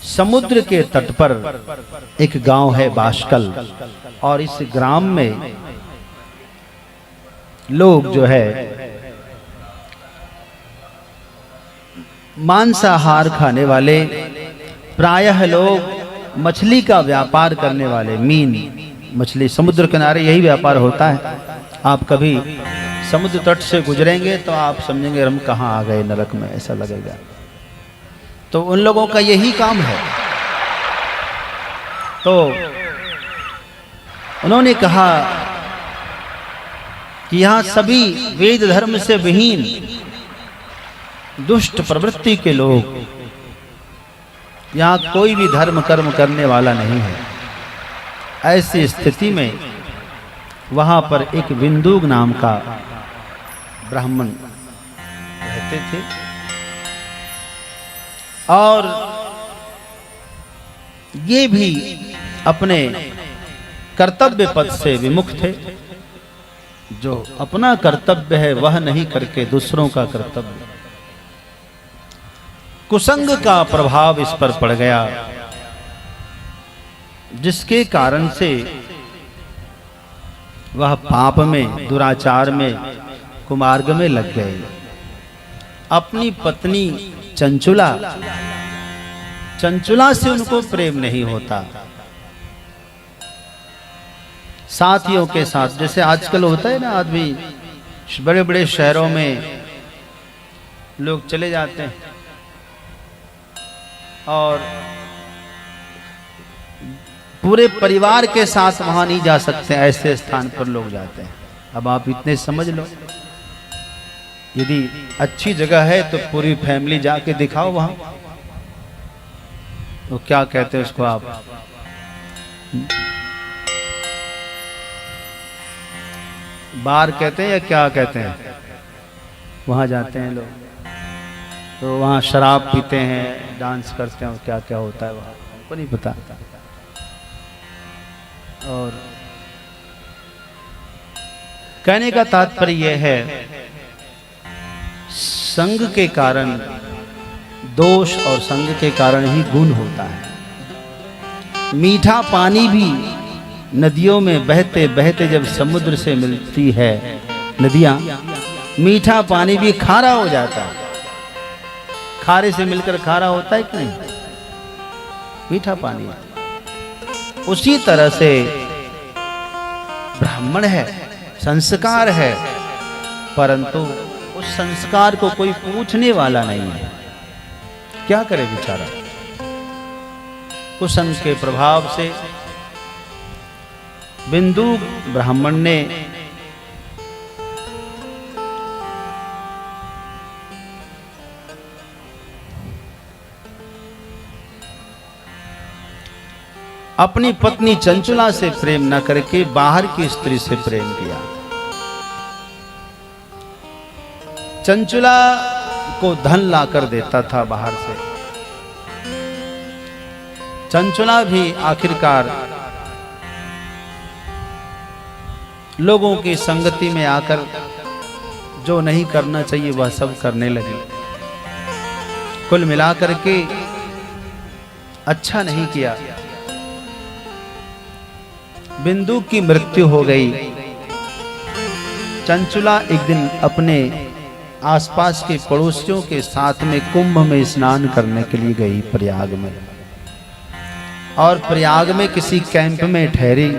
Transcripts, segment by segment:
समुद्र के तट पर एक गांव है बाशकल, और इस ग्राम में लोग जो है मांसाहार खाने वाले, प्रायः लोग मछली का व्यापार करने वाले, मीन मछली, समुद्र किनारे यही व्यापार होता है। आप कभी समुद्र तट से गुजरेंगे तो आप समझेंगे हम कहाँ आ गए नरक में, ऐसा लगेगा। तो उन लोगों का यही काम है। तो उन्होंने कहा कि यहाँ सभी वेद धर्म से विहीन दुष्ट प्रवृत्ति के लोग, यहाँ कोई भी धर्म कर्म करने वाला नहीं है। ऐसी स्थिति में वहां पर एक बिंदुक नाम का ब्राह्मण रहते थे, और ये भी अपने कर्तव्य पद से विमुख थे। जो अपना कर्तव्य है वह नहीं करके दूसरों का कर्तव्य, कुसंग का प्रभाव इस पर पड़ गया, जिसके कारण से वह पाप में, दुराचार में, कुमार्ग में लग गए। अपनी पत्नी चंचुला से उनको प्रेम नहीं होता। साथियों के साथ, जैसे आजकल होता है ना, आदमी बड़े बड़े शहरों में लोग चले जाते हैं और पूरे परिवार के साथ वहां नहीं जा सकते, ऐसे स्थान पर लोग जाते हैं। अब आप इतने समझ लो, यदि अच्छी जगह है तो पूरी फैमिली जाके दिखाओ वहां, तो क्या कहते हैं उसको आप, बार कहते हैं या क्या कहते हैं, वहां जाते हैं लोग, तो वहां शराब पीते हैं, डांस करते हैं, और क्या क्या होता है वहां हमको नहीं पता। और कहने का तात्पर्य यह है, संग के कारण दोष और संग के कारण ही गुण होता है। मीठा पानी भी नदियों में बहते बहते जब समुद्र से मिलती है नदियां, मीठा पानी भी खारा हो जाता है। खारे से मिलकर खारा होता है कि नहीं, मीठा पानी। उसी तरह से ब्राह्मण है, संस्कार है, परंतु उस संस्कार को कोई पूछने वाला नहीं है। क्या करे बेचारा, कुसंग के प्रभाव से बिंदुक ब्राह्मण ने अपनी पत्नी चंचुला से प्रेम न करके बाहर की स्त्री से प्रेम किया। चंचुला को धन लाकर देता था बाहर से। चंचुला भी आखिरकार लोगों की संगति में आकर जो नहीं करना चाहिए वह सब करने लगी। कुल मिलाकर के अच्छा नहीं किया। बिंदु की मृत्यु हो गई। चंचुला एक दिन अपने आसपास के पड़ोसियों के साथ में कुंभ में स्नान करने के लिए गई प्रयाग में, और प्रयाग में किसी कैंप में ठहरी।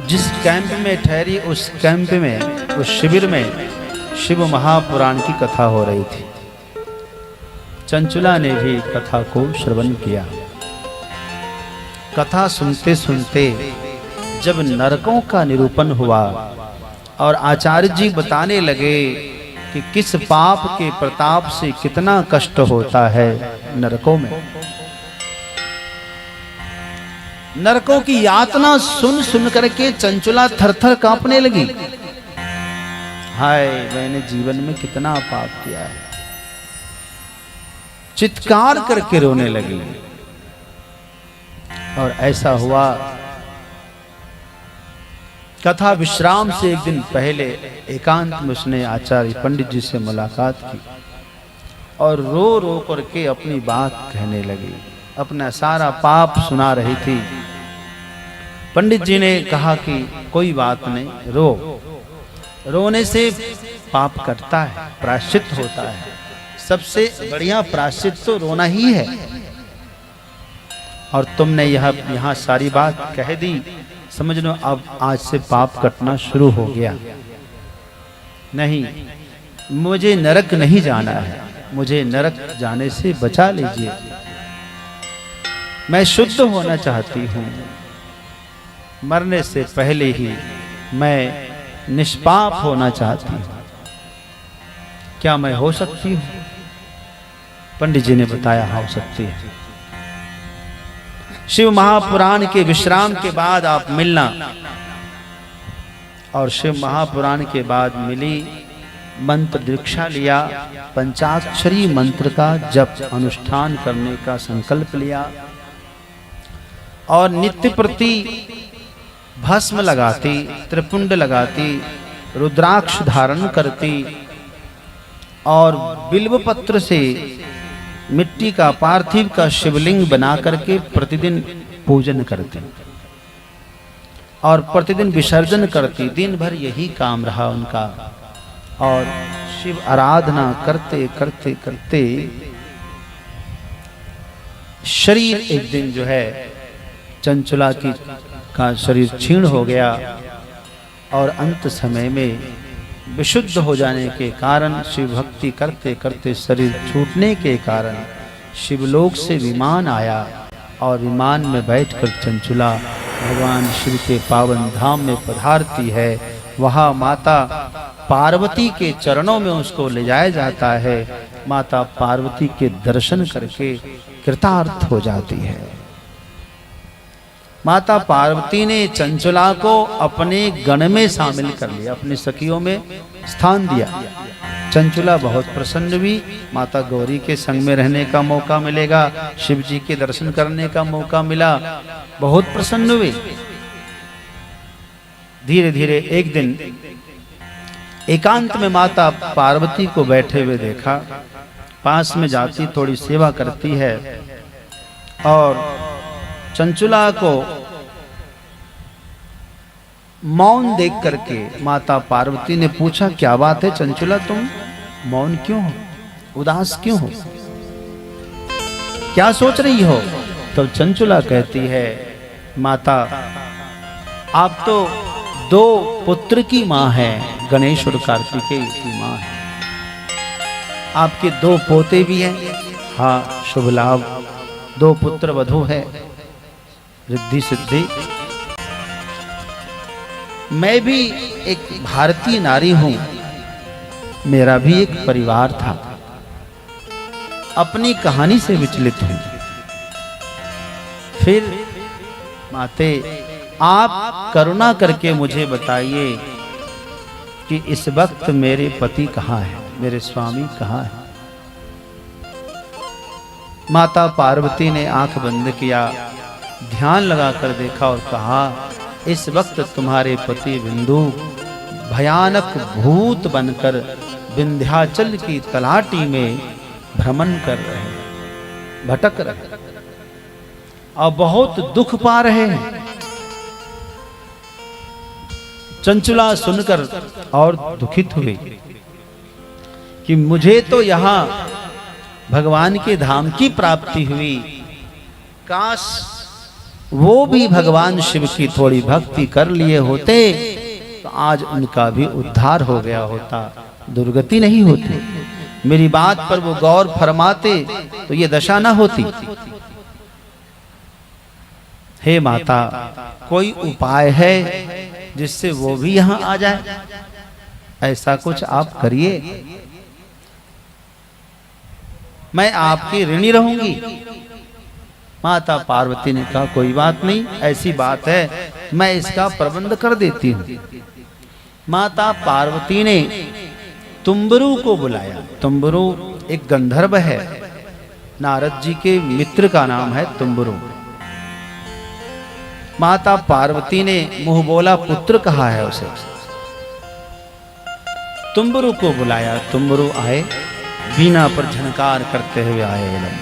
जिस कैंप में ठहरी उस कैंप में, उस शिविर में शिव महापुराण की कथा हो रही थी। चंचुला ने भी कथा को श्रवण किया। कथा सुनते सुनते जब नरकों का निरूपण हुआ और आचार्य जी बताने लगे कि किस पाप के प्रताप से कितना कष्ट होता है नरकों में, नरकों की यातना सुन सुन करके चंचुला थरथर कांपने लगी। हाय, मैंने जीवन में कितना पाप किया है, चित्कार करके रोने लगी। और ऐसा हुआ, कथा विश्राम से एक दिन पहले एकांत में उसने आचार्य पंडित जी से मुलाकात की और रो रो करके अपनी बात कहने लगी। अपना सारा पाप सुना रही थी। पंडित जी ने कहा कि कोई बात नहीं, रो, रोने से पाप कटता है, प्रायश्चित होता है। सबसे बढ़िया प्रायश्चित तो रोना ही है। और तुमने यहाँ सारी बात कह दी, समझ लो अब आज से पाप कटना शुरू हो गया। नहीं, मुझे नरक नहीं जाना है, मुझे नरक जाने से बचा लीजिए। मैं शुद्ध होना चाहती हूँ, मरने से पहले ही मैं निष्पाप होना चाहती हूँ। क्या मैं हो सकती हूँ? पंडित जी ने बताया हो सकती है। शिव महापुराण के विश्राम के बाद आप मिलना। और शिव महापुराण के बाद मिली, मंत्र दीक्षा लिया, पंचाक्षरी मंत्र का जप अनुष्ठान करने का संकल्प लिया और नित्य प्रति भस्म लगाती, त्रिपुंड लगाती, रुद्राक्ष धारण करती और बिल्व पत्र से मिट्टी का पार्थिव का शिवलिंग बना करके प्रतिदिन पूजन करती और प्रतिदिन विसर्जन करती। दिन भर यही काम रहा उनका। और शिव आराधना करते करते करते शरीर एक दिन जो है चंचला का शरीर क्षीण हो गया और अंत समय में विशुद्ध हो जाने के कारण, शिव भक्ति करते करते शरीर छूटने के कारण शिवलोक से विमान आया और विमान में बैठकर चंचला भगवान शिव के पावन धाम में पधारती है। वहाँ माता पार्वती के चरणों में उसको ले जाया जाता है। माता पार्वती के दर्शन करके कृतार्थ हो जाती है। माता पार्वती ने चंचला को अपने गण में शामिल कर लिया, अपनी सखियों में स्थान दिया। चंचला बहुत प्रसन्न हुई। माता गौरी के संग में रहने का मौका मिलेगा, शिव जी के दर्शन करने का मौका मिला, बहुत प्रसन्न हुई। धीरे धीरे एक दिन एकांत में माता पार्वती को बैठे हुए देखा। पास में जाती, थोड़ी सेवा करती है और चंचला को मौन देख करके माता पार्वती ने पूछा, क्या बात है चंचला, तुम मौन क्यों हो, उदास क्यों हो, क्या सोच रही हो? तब चंचला कहती है, माता आप तो दो पुत्र की माँ है, गणेश और कार्तिकेय की माँ है। आपके दो पोते भी हैं। हाँ, शुभ लाभ, दो पुत्र वधू है, रिद्धि सिद्धि। मैं भी एक भारतीय नारी हूं, मेरा भी एक परिवार था, अपनी कहानी से विचलित हूं। फिर माते आप करुणा करके मुझे बताइए कि इस वक्त मेरे पति कहाँ हैं, मेरे स्वामी कहाँ हैं? माता पार्वती ने आंख बंद किया, ध्यान लगाकर देखा और कहा, इस वक्त तुम्हारे पति बिंदु भयानक भूत बनकर विंध्याचल की तलाटी में भ्रमण कर रहे हैं, भटक रहे हैं और बहुत दुख पा रहे हैं। चंचला सुनकर और दुखित हुई कि मुझे तो यहाँ भगवान के धाम की प्राप्ति हुई, काश वो भी भगवान शिव की थोड़ी भक्ति कर लिए होते तो आज उनका भी उद्धार हो गया होता, दुर्गति नहीं होती। मेरी बात पर वो गौर फरमाते तो ये दशा ना होती। हे माता, कोई उपाय है जिससे वो भी यहाँ आ जाए? ऐसा कुछ आप करिए, मैं आपकी ऋणी रहूंगी। माता पार्वती ने कहा, कोई बात नहीं, ऐसी बात है, मैं इसका प्रबंध कर देती हूँ। माता पार्वती ने तुम्बरु को बुलाया। तुम्बरु एक गंधर्व है, नारद जी के मित्र का नाम है तुम्बरु। माता पार्वती ने मुंह बोला पुत्र कहा है उसे। तुम्बरु को बुलाया। तुम्बरु आए, बीना पर झनकार करते हुए आए।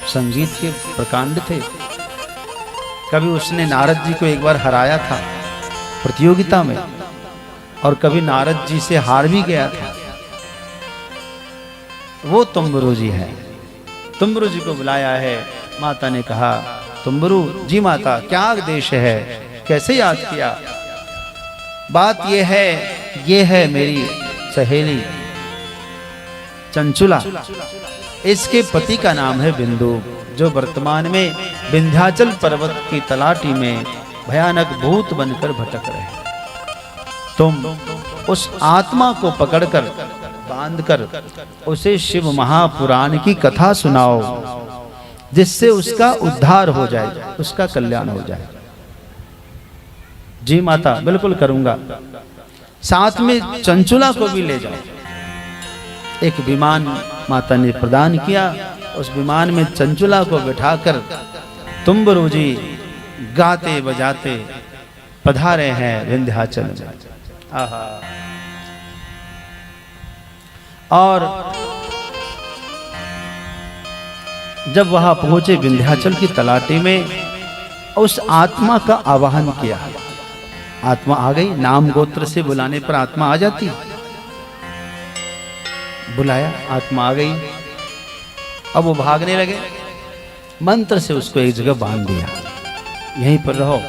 संगीत के प्रकांड थे। कभी उसने नारद जी को एक बार हराया था प्रतियोगिता में, और कभी नारद जी से हार भी गया था। वो तुम्बरू जी है। तुम्बरू जी को बुलाया है। माता ने कहा, तुम्बरू जी माता क्या आदेश है, कैसे याद किया? बात ये है मेरी सहेली चंचुला, इसके पति का नाम है बिंदु, जो वर्तमान में विंध्याचल पर्वत की तलाटी में भयानक भूत बनकर भटक रहे। तुम उस आत्मा को पकड़कर बांधकर उसे शिव महापुराण की कथा सुनाओ, जिससे उसका उद्धार हो जाए, उसका कल्याण हो जाए। जी माता, बिल्कुल करूंगा। साथ में चंचुला को भी ले जाओ। एक विमान माता ने प्रदान किया। उस विमान में चंचुला को बिठाकर तुम्बरू जी गाते बजाते पधारे हैं विंध्याचल में। आहा। और जब वहां पहुंचे विंध्याचल की तलाटी में, उस आत्मा का आवाहन किया। आत्मा आ गई। नाम गोत्र से बुलाने पर आत्मा आ जाती। बुलाया, आत्मा आ गई। अब वो भागने लगे। मंत्र से उसको एक जगह बांध दिया, यहीं पर रहो।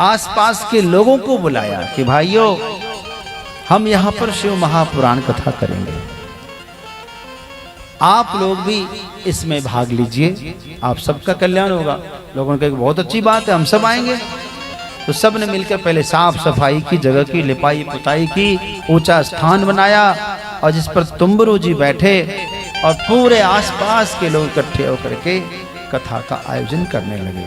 आसपास के लोगों को बुलाया कि भाइयों, हम यहां पर शिव महापुराण कथा करेंगे, आप लोग भी इसमें भाग लीजिए, आप सबका कल्याण होगा। लोगों ने कहा बहुत अच्छी बात है, हम सब आएंगे। तो सब ने मिलकर पहले साफ सफाई की, जगह की लिपाई पुताई की, ऊंचा स्थान बनाया, और जिस पर तुम्बरू जी बैठे, और पूरे आसपास के लोग इकट्ठे होकर के कथा का आयोजन करने लगे।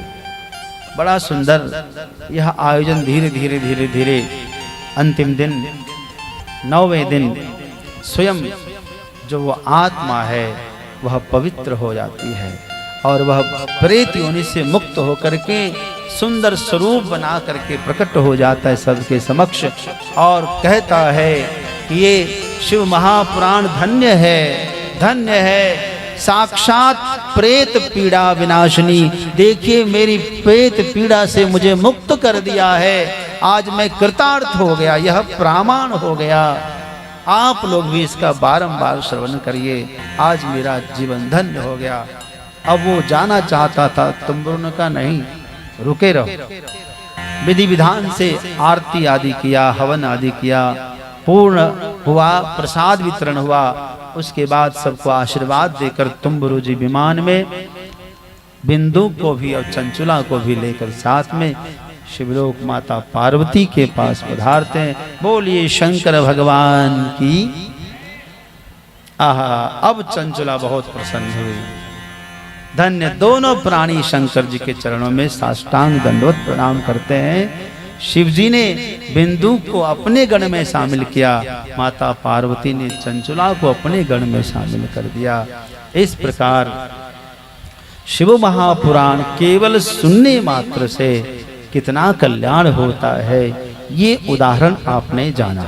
बड़ा सुंदर यह आयोजन धीरे धीरे धीरे धीरे अंतिम दिन 9वें दिन स्वयं जो वो आत्मा है वह पवित्र हो जाती है, और वह प्रेत योनि से मुक्त होकर के सुंदर स्वरूप बना करके प्रकट हो जाता है सबके समक्ष, और कहता है कि ये शिव महापुराण धन्य है, धन्य है, साक्षात प्रेत पीड़ा विनाशिनी। देखिए मेरी प्रेत पीड़ा से मुझे मुक्त कर दिया है, आज मैं कृतार्थ हो गया, यह प्रमाण हो गया। आप लोग भी इसका बारंबार श्रवण करिए, आज मेरा जीवन धन्य हो गया। अब वो जाना चाहता था, तुम्बरू ने कहा नहीं, रुके रहो। विधि विधान से आरती आदि किया, हवन आदि किया, पूर्ण हुआ, प्रसाद वितरण हुआ। उसके बाद सबको आशीर्वाद देकर तुम्बरू जी विमान में बिंदु को भी और चंचुला को भी लेकर साथ में शिवलोक माता पार्वती के पास पधारते हैं। बोलिए शंकर भगवान की। आहा, अब चंचुला बहुत प्रसन्न हुई। धन्य दोनों प्राणी शंकर जी के चरणों में साष्टांग दंडवत प्रणाम करते हैं। शिव जी ने बिंदु को अपने गण में शामिल किया, माता पार्वती ने चंचुला को अपने गण में शामिल कर दिया। इस प्रकार शिव महापुराण केवल सुनने मात्र से कितना कल्याण होता है, ये उदाहरण आपने जाना।